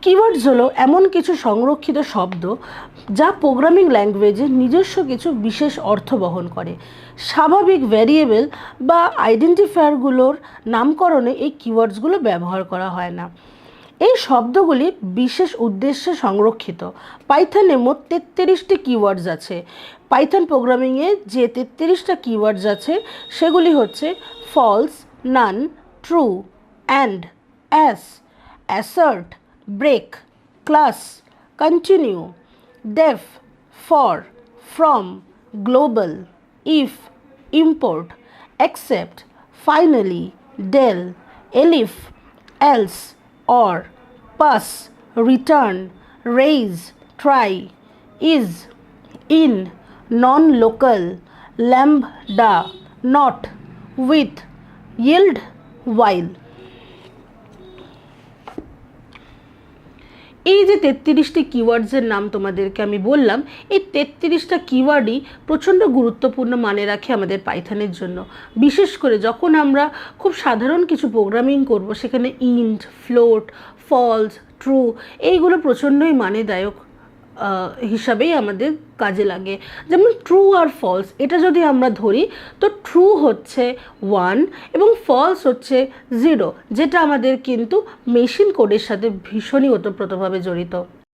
Keywords হলো এমন কিছু সংরক্ষিত শব্দ যা প্রোগ্রামিং ল্যাঙ্গুয়েজে নিজস্ব কিছু বিশেষ অর্থ বহন করে। স্বাভাবিক ভ্যারিয়েবল বা আইডেন্টিফায়ারগুলোর নামকরণে এই কিওয়ার্ডসগুলো ব্যবহার করা হয় না। এই শব্দগুলি বিশেষ উদ্দেশ্যে সংরক্ষিত। পাইথনে মোট 33টি কিওয়ার্ডস আছে। পাইথন প্রোগ্রামিংয়ে যে 33টা কিওয়ার্ডস আছে সেগুলি হচ্ছে false, none, true, and, as, assert, break, class, continue, def, for, from, global, if, import, except, finally, del, elif, else, or, pass, return, raise, try, is, in, non-local, lambda, not, with, yield, while। এই যে 33টি কিওয়ার্ডসের নাম তোমাদেরকে আমি বললাম, এই 33টা কিওয়ার্ডই প্রচণ্ড গুরুত্বপূর্ণ মানে রাখে আমাদের পাইথনের জন্য। বিশেষ করে যখন আমরা খুব সাধারণ কিছু প্রোগ্রামিং করব, সেখানে ইন্ট, ফ্লোট, ফলস, ট্রু এইগুলো প্রচণ্ডই মানেদায়ক হিসাবেই আমাদের কাজে লাগে। যেমন ট্রু আর ফলস এটা যদি আমরা ধরি, তো ট্রু হচ্ছে 1 এবং ফলস হচ্ছে 0, যেটা আমাদের কিন্তু মেশিন কোডের সাথে ভীষণই ওতপ্রোতভাবে জড়িত।